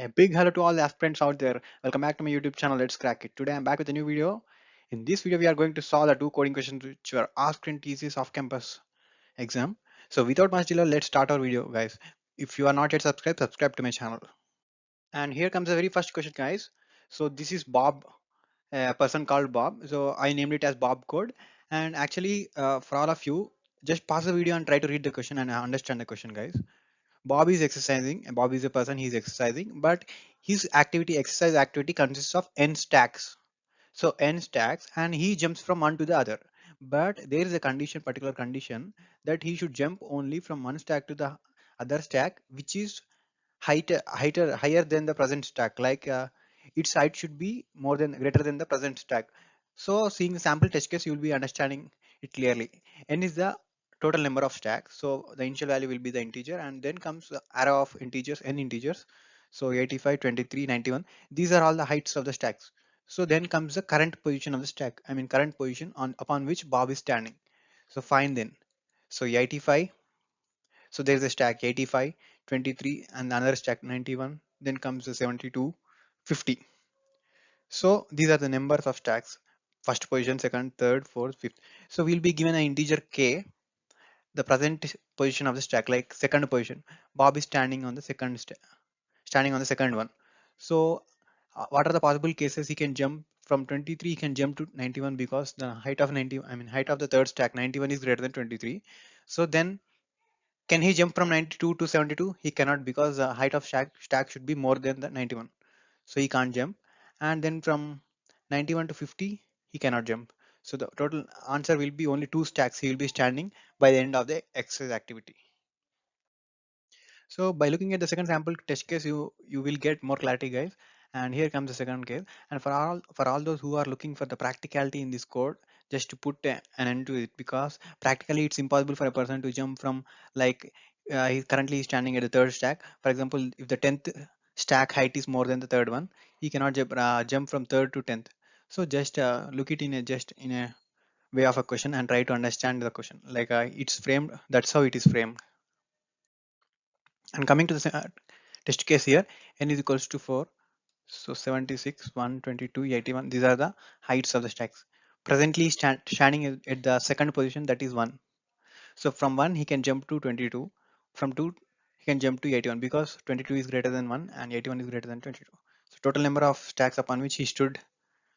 A big hello to all the aspirants out there. Welcome back to my YouTube channel. Let's crack it. Today I'm back with a new video. In this video, we are going to solve the two coding questions which were asked in TCS off-campus exam. So without much delay, let's start our video, guys. If you are not yet subscribed, subscribe to my channel. And here comes the very first question, guys. So this is Bob, a person called Bob. So I named it as Bob code. And actually, for all of you, just pause the video and try to read the question and understand the question, guys. Bob is exercising, and Bob is a person, he's exercising, but his exercise activity consists of n stacks. So n stacks, and he jumps from one to the other. But there is a particular condition, that he should jump only from one stack to the other stack, which is higher than the present stack. Like its height should be greater than the present stack. So seeing the sample test case, you will be understanding it clearly. N is the total number of stacks. So the initial value will be the integer, and then comes the array of integers, n integers. So 85, 23, 91. These are all the heights of the stacks. So then comes the current position of the stack. I mean current position on upon which Bob is standing. So find then. So 85. So there's a stack 85, 23, and another stack 91. Then comes the 72, 50. So these are the numbers of stacks. First position, second, third, fourth, fifth. So we'll be given an integer k, the present position of the stack, like second position. Bob is standing on the standing on the second one. So what are the possible cases? He can jump from 23, he can jump to 91, because the height of height of the third stack 91 is greater than 23. So then can he jump from 92 to 72? He cannot, because the height of stack should be more than the 91. So he can't jump. And then from 91 to 50, he cannot jump. So the total answer will be only two stacks he will be standing by the end of the exercise activity. So by looking at the second sample test case, you will get more clarity, guys. And here comes the second case. And for all those who are looking for the practicality in this code, just to put an end to it, because practically it's impossible for a person to jump from, like he's currently standing at the third stack. For example, if the 10th stack height is more than the third one, he cannot jump from third to 10th. So just look it in a way of a question and try to understand the question. Like it's framed. That's how it is framed. And coming to the test case here, n is equals to 4. So 76, 122, 81. These are the heights of the stacks. Presently standing at the second position, that is 1. So from 1 he can jump to 22. From 2 he can jump to 81, because 22 is greater than 1 and 81 is greater than 22. So total number of stacks upon which he stood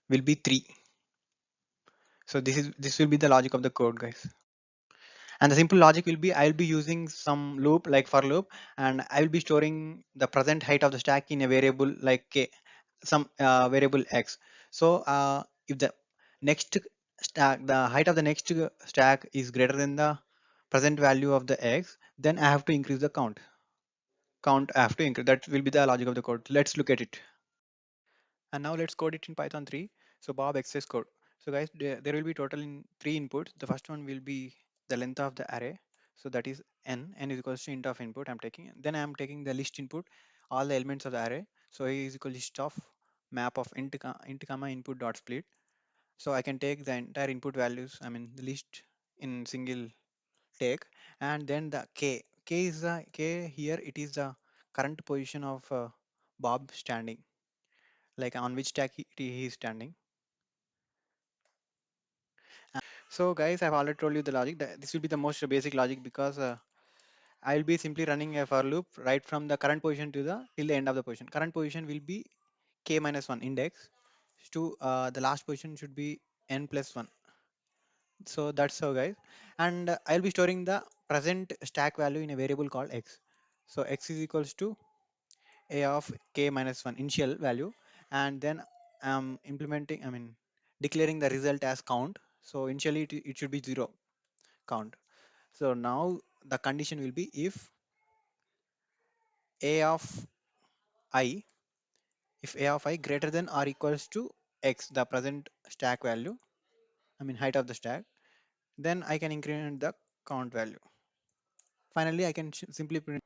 will be 3. So this will be the logic of the code, guys. And the simple logic will be, I'll be using some loop like for loop, and I will be storing the present height of the stack in a variable like k, some variable x. So if the next stack, the height of the next stack is greater than the present value of the x, then I have to increase the count. I have to increase. That will be the logic of the code. Let's look at it. And now let's code it in Python 3. So Bob access code. So guys, there will be total in 3 inputs. The first one will be the length of the array. So that is n is equals to int of input I'm taking. Then I'm taking the list input, all the elements of the array. So a is equal list of map of int comma input dot split. So I can take the entire input values, I mean the list, in single take. And then the k is the k here, it is the current position of Bob standing, like on which stack he is standing. So guys, I've already told you the logic. This will be the most basic logic, because I'll be simply running a for loop right from the current position to the till the end of the position. Current position will be k minus 1 index to the last position should be n plus 1. So that's how, guys. And I'll be storing the present stack value in a variable called x. So x is equals to a of k minus 1 initial value, and then I'm implementing, I mean declaring the result as count. So initially it should be 0 count. So now the condition will be, a of i if a of I greater than or equals to x, the present stack value, I mean height of the stack, then I can increment the count value. Finally I can simply print,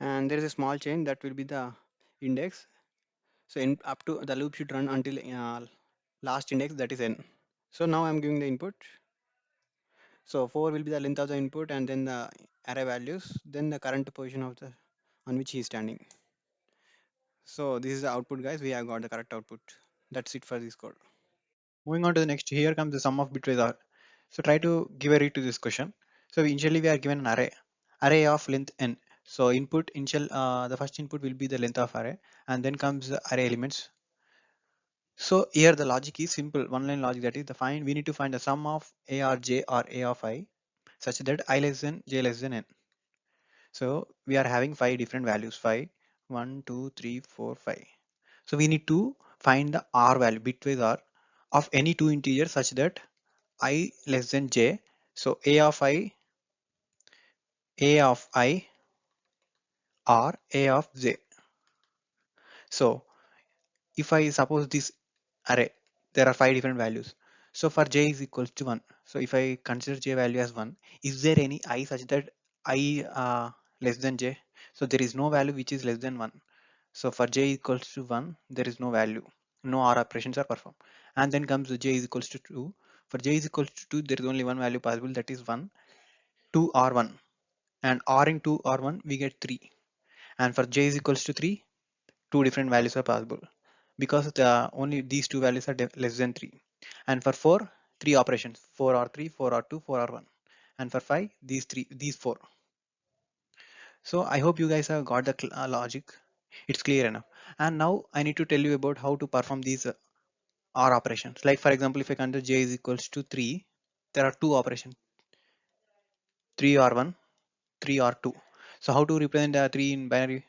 and there is a small change that will be the index. So in up to the loop should run until last index, that is n. So now I'm giving the input. So 4 will be the length of the input, and then the array values, then the current position of the on which he is standing. So this is the output, guys. We have got the correct output. That's it for this code. Moving on to the next, here comes the sum of bitwise r. So try to give a read to this question. So initially we are given an array of length n. So input initial, the first input will be the length of array, and then comes the array elements. So here the logic is simple, one line logic, that is the find. We need to find the sum of a or j or a of I, such that I less than j less than n. So we are having five different values, 5, 1, 2, 3, 4, 5. So we need to find the r value, bitwise r, of any two integers such that I less than j. So a of I or a of j. So if I suppose this array, there are five different values. So for j is equals to 1. So if I consider j value as 1, is there any I such that I less than j? So there is no value which is less than 1. So for j equals to 1, there is no value. No OR operations are performed. And then comes the j is equals to 2. For j is equals to 2, there is only one value possible, that is 1, 2 or 1. And r in 2 or 1, we get 3. And for j is equals to 3, two different values are possible because only these two values are less than 3. And for 4, three operations, 4 or 3, 4 or 2, 4 or 1. And for 5, these 4. So I hope you guys have got the logic. It's clear enough. And now I need to tell you about how to perform these or operations. Like for example, if I consider j is equals to 3, there are two operations, 3 or 1, 3 or 2. So how to represent 3 in binary?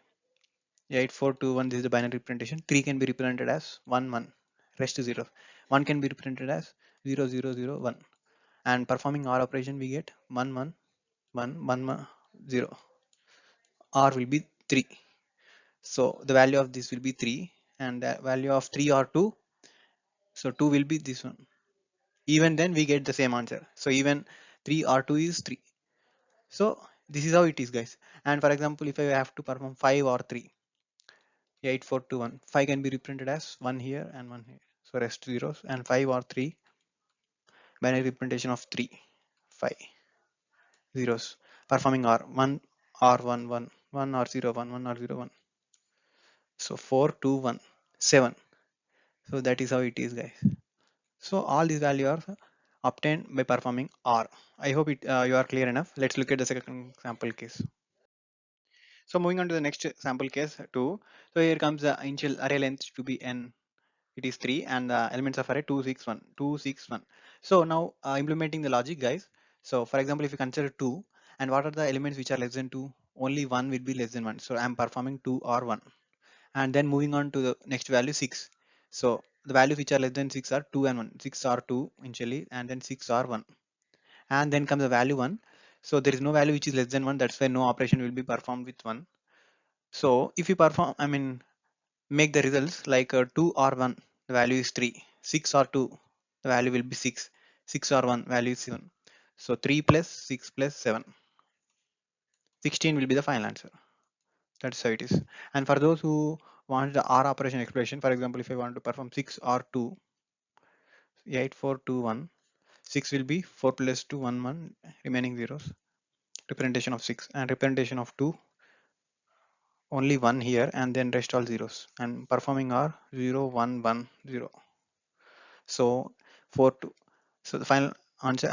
8, 4, 2, 1, this is the binary representation. 3 can be represented as 1, 1, rest is 0. 1 can be represented as 0, 0, 0, 1. And performing OR operation, we get 1, 1, 1, 1, 1, 0. R will be 3. So the value of this will be 3, and the value of 3 or 2, so 2 will be this one. Even then we get the same answer. So even 3 or 2 is 3. So this is how it is, guys. And for example, if I have to perform 5 or 3, 8, 4, 2, 1, 5 can be represented as 1 here and 1 here. So rest zeros, and 5 or 3, binary representation of 3, 5 zeros. Performing R, 1 or 1, 1, 1 or 0, 1, 1 or 0, 1. So 4, 2, 1, 7. So that is how it is, guys. So all these values are obtained by performing R. I hope you are clear enough. Let's look at the second sample case. So moving on to the next sample case 2. So here comes the initial array length to be n. It is 3, and the elements of array 2, 6, 1, 2, 6, 1. So now implementing the logic, guys. So for example, if you consider 2, and what are the elements which are less than 2? Only 1 will be less than 1. So I'm performing 2 or 1. And then moving on to the next value 6. So the values which are less than 6 are 2 and 1. 6 or 2 initially, and then 6 or 1. And then comes the value 1. So there is no value which is less than 1. That's why no operation will be performed with 1. So if you perform, make the results like 2 or 1, the value is 3. 6 or 2, the value will be 6. 6 or 1, value is 7. So 3 plus 6 plus 7, 16 will be the final answer. That's how it is. And for those who want the R operation expression, for example, if I want to perform 6 or 2, 8, 4, 2, 1, 6 will be 4 plus 2, 1, 1, remaining zeros. Representation of 6, and representation of 2, only 1 here, and then rest all zeros. And performing R 0, 1, 1, 0. So 4, 2. So the final answer,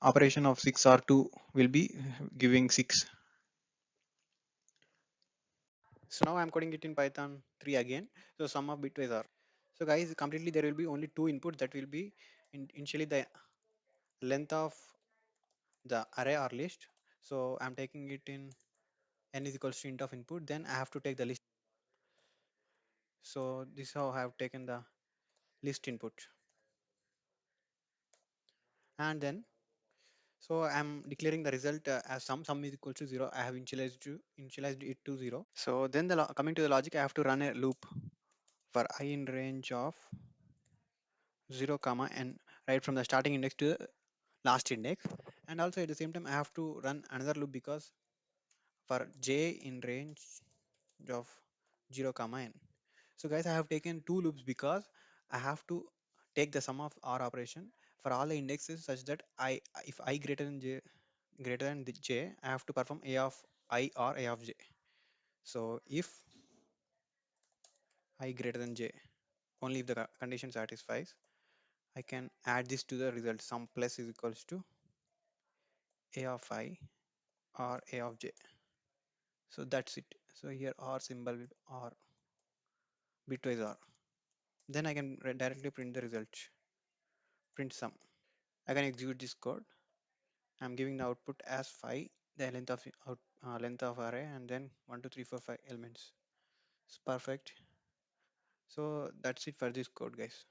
operation of 6 or 2 will be giving 6. So now I'm coding it in Python 3 again. So sum of bitwise are. So guys, completely there will be only two inputs, that will be initially the length of the array or list. So I'm taking it in n is equals to int of input. Then I have to take the list. So this is how I have taken the list input. And then so I'm declaring the result as sum is equal to 0. I have initialized it to 0. So then coming to the logic, I have to run a loop for I in range of 0 comma n, right from the starting index to the last index. And also at the same time I have to run another loop because for j in range of 0 comma n. So guys, I have taken two loops because I have to take the sum of r operation for all the indexes such that if I greater than the j, I have to perform a of I or a of j. So if I greater than j. Only if the condition satisfies, I can add this to the result. Sum plus is equals to a of I or a of j. So that's it. So here R symbol will R, bitwise R. Then I can directly print the result. Print sum. I can execute this code. I'm giving the output as 5, the length of array, and then 1, 2, 3, 4, 5 elements. It's perfect. So that's it for this code, guys.